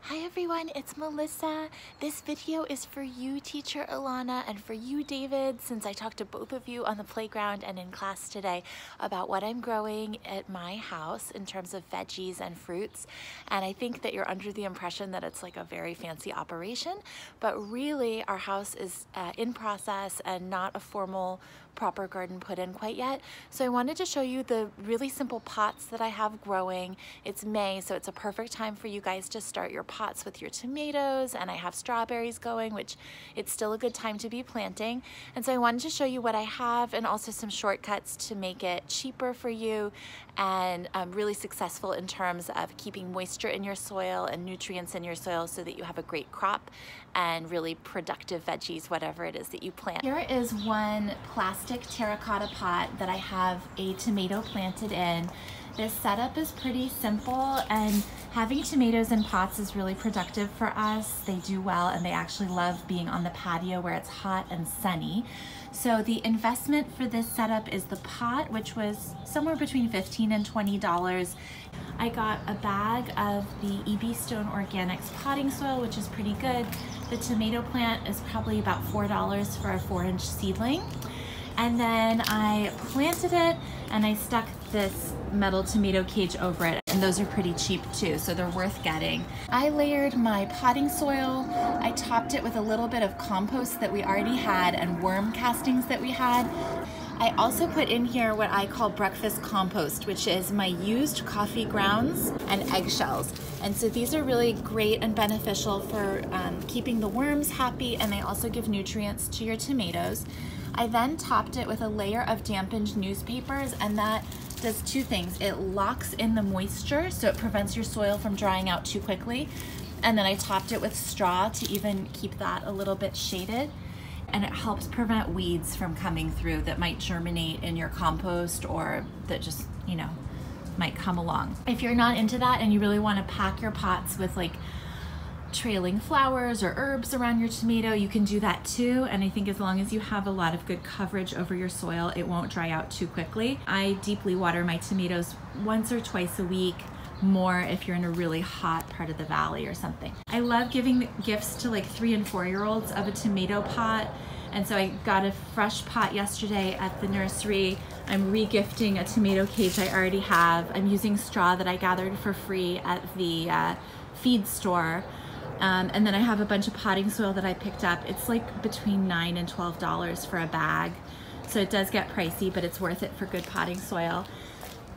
Hi everyone, it's Melissa. This video is for you, Teacher Ilana, and for you, David, since I talked to both of you on the playground and in class today about what I'm growing at my house in terms of veggies and fruits. And I think that you're under the impression that it's like a very fancy operation, but really our house is in process and not a formal proper garden put in quite yet. So I wanted to show you the really simple pots that I have growing. It's May, so it's a perfect time for you guys to start your pots with your tomatoes, and I have strawberries going, which it's still a good time to be planting. And so I wanted to show you what I have and also some shortcuts to make it cheaper for you and really successful in terms of keeping moisture in your soil and nutrients in your soil so that you have a great crop and really productive veggies, whatever it is that you plant. Here is one plastic terracotta pot that I have a tomato planted in. This setup is pretty simple, and having tomatoes in pots is really productive for us. They do well, and they actually love being on the patio where it's hot and sunny. So the investment for this setup is the pot, which was somewhere between $15 and $20. I got a bag of the EB Stone Organics potting soil, which is pretty good. The tomato plant is probably about $4 for a 4-inch seedling. And then I planted it and I stuck this metal tomato cage over it, and those are pretty cheap too, so they're worth getting. I layered my potting soil. I topped it with a little bit of compost that we already had and worm castings that we had. I also put in here what I call breakfast compost, which is my used coffee grounds and eggshells. And so these are really great and beneficial for keeping the worms happy, and they also give nutrients to your tomatoes. I then topped it with a layer of dampened newspapers, and that does two things. It locks in the moisture, so it prevents your soil from drying out too quickly. And then I topped it with straw to even keep that a little bit shaded. And it helps prevent weeds from coming through that might germinate in your compost or that just, you know, might come along. If you're not into that and you really want to pack your pots with like trailing flowers or herbs around your tomato, you can do that too. And I think as long as you have a lot of good coverage over your soil, it won't dry out too quickly. I deeply water my tomatoes once or twice a week, more if you're in a really hot part of the valley or something. I love giving gifts to like 3- and 4-year-olds of a tomato pot. And so I got a fresh pot yesterday at the nursery. I'm re-gifting a tomato cage I already have. I'm using straw that I gathered for free at the feed store. And then I have a bunch of potting soil that I picked up. It's like between $9 and $12 for a bag. So it does get pricey, but it's worth it for good potting soil.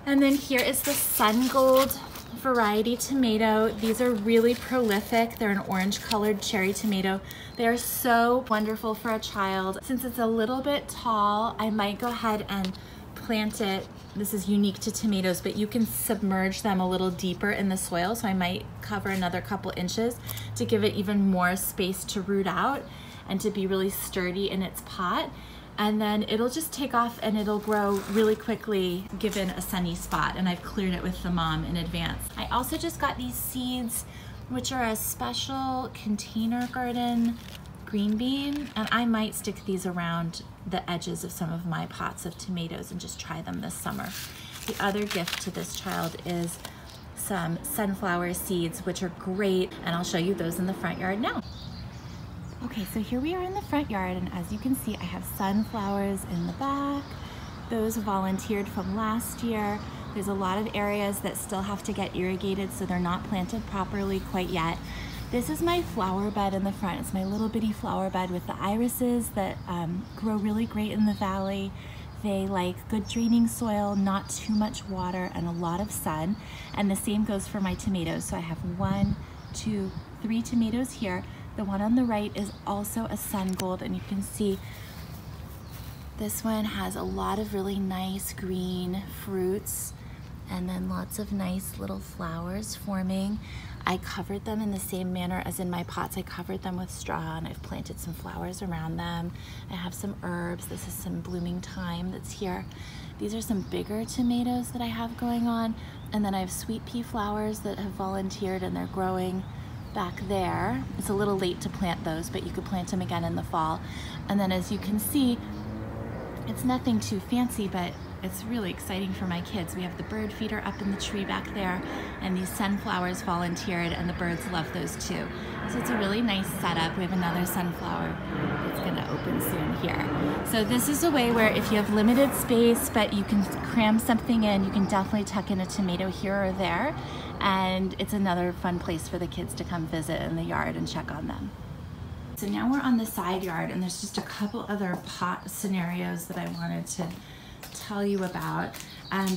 And then here is the Sun Gold variety tomato. These are really prolific. They're an orange colored cherry tomato. They are so wonderful for a child. Since it's a little bit tall, I might go ahead and plant it. This is unique to tomatoes, but you can submerge them a little deeper in the soil. So I might cover another couple inches to give it even more space to root out and to be really sturdy in its pot. And then it'll just take off and it'll grow really quickly given a sunny spot. And I've cleared it with the mom in advance. I also just got these seeds, which are a special container garden green bean, and I might stick these around the edges of some of my pots of tomatoes and just try them this summer. The other gift to this child is some sunflower seeds, which are great, and I'll show you those in the front yard now. Okay, so here we are in the front yard, and as you can see, I have sunflowers in the back. Those volunteered from last year. There's a lot of areas that still have to get irrigated, so they're not planted properly quite yet. This is my flower bed in the front. It's my little bitty flower bed with the irises that grow really great in the valley. They like good draining soil, not too much water, and a lot of sun. And the same goes for my tomatoes. So I have 1, 2, 3 tomatoes here. The one on the right is also a Sun Gold, and you can see this one has a lot of really nice green fruits and then lots of nice little flowers forming. I covered them in the same manner as in my pots. I covered them with straw, and I've planted some flowers around them. I have some herbs. This is some blooming thyme that's here. These are some bigger tomatoes that I have going on. And then I have sweet pea flowers that have volunteered, and they're growing back there. It's a little late to plant those, but you could plant them again in the fall. And then as you can see, it's nothing too fancy, but it's really exciting for my kids. We have the bird feeder up in the tree back there, and these sunflowers volunteered, and the birds love those too. So it's a really nice setup. We have another sunflower that's gonna open soon here. So this is a way where if you have limited space, but you can cram something in, you can definitely tuck in a tomato here or there. And it's another fun place for the kids to come visit in the yard and check on them. So now we're on the side yard, and there's just a couple other pot scenarios that I wanted to tell you about.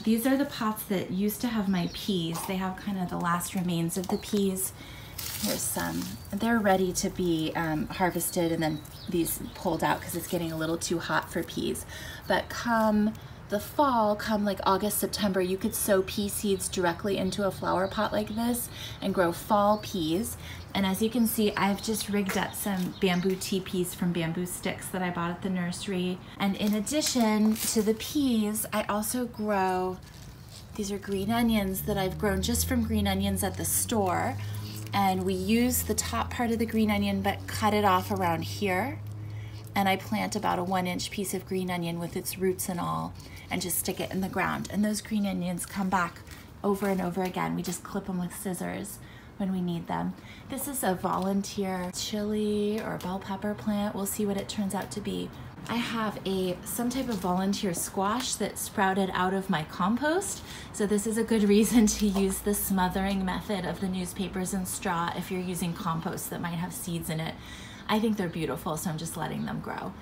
These are the pots that used to have my peas. They have kind of the last remains of the peas. Here's some. They're ready to be harvested, and then these pulled out because it's getting a little too hot for peas. But come the fall, come like August, September, you could sow pea seeds directly into a flower pot like this and grow fall peas. And as you can see, I've just rigged up some bamboo teepees from bamboo sticks that I bought at the nursery. And in addition to the peas, I also grow, these are green onions that I've grown just from green onions at the store. And we use the top part of the green onion, but cut it off around here. And I plant about a 1-inch piece of green onion with its roots and all, and just stick it in the ground. And those green onions come back over and over again. We just clip them with scissors when we need them. This is a volunteer chili or bell pepper plant. We'll see what it turns out to be. I have some type of volunteer squash that sprouted out of my compost. So this is a good reason to use the smothering method of the newspapers and straw if you're using compost that might have seeds in it. I think they're beautiful, so I'm just letting them grow.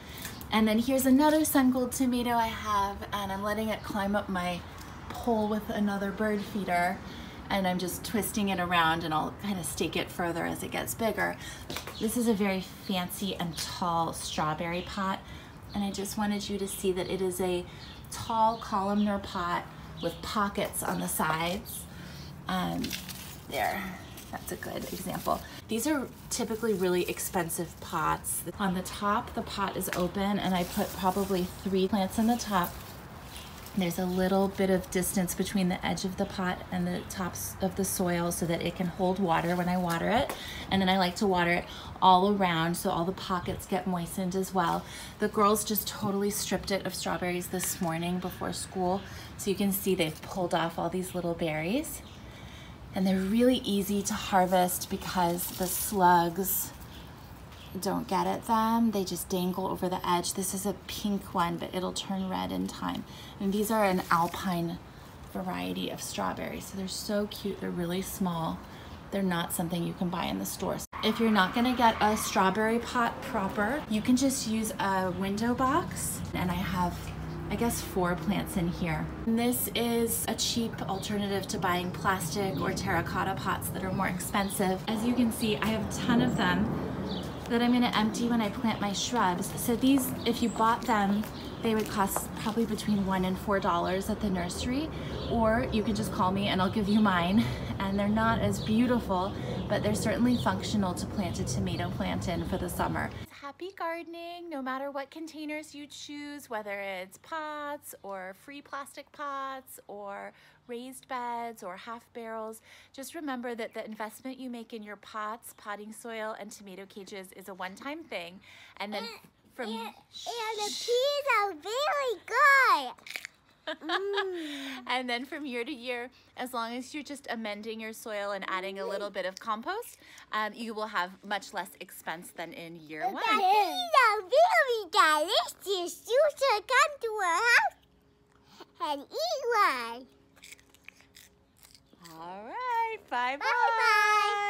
And then here's another sun gold tomato I have, and I'm letting it climb up my pole with another bird feeder, and I'm just twisting it around, and I'll kind of stake it further as it gets bigger. This is a very fancy and tall strawberry pot, and I just wanted you to see that it is a tall columnar pot with pockets on the sides. There. That's a good example. These are typically really expensive pots. On the top, the pot is open, and I put probably 3 plants on the top. There's a little bit of distance between the edge of the pot and the tops of the soil so that it can hold water when I water it. And then I like to water it all around so all the pockets get moistened as well. The girls just totally stripped it of strawberries this morning before school. So you can see they've pulled off all these little berries. And they're really easy to harvest because the slugs don't get at them. They just dangle over the edge. This is a pink one, but it'll turn red in time. And these are an alpine variety of strawberries. So they're so cute. They're really small. They're not something you can buy in the stores. If you're not gonna get a strawberry pot proper, you can just use a window box. And I have, I guess, 4 plants in here. And this is a cheap alternative to buying plastic or terracotta pots that are more expensive. As you can see, I have a ton of them that I'm gonna empty when I plant my shrubs. So these, if you bought them, they would cost probably between $1 and $4 at the nursery, or you can just call me and I'll give you mine. And they're not as beautiful, but they're certainly functional to plant a tomato plant in for the summer. Happy gardening, no matter what containers you choose, whether it's pots or free plastic pots or raised beds or half barrels. Just remember that the investment you make in your pots, potting soil, and tomato cages is a one-time thing. And then from and the peas are really good. And then from year to year, as long as you're just amending your soil and adding a little bit of compost, you will have much less expense than in year 1. The peas are really delicious. You should come to our house and eat one. All right, bye-bye. Bye-bye.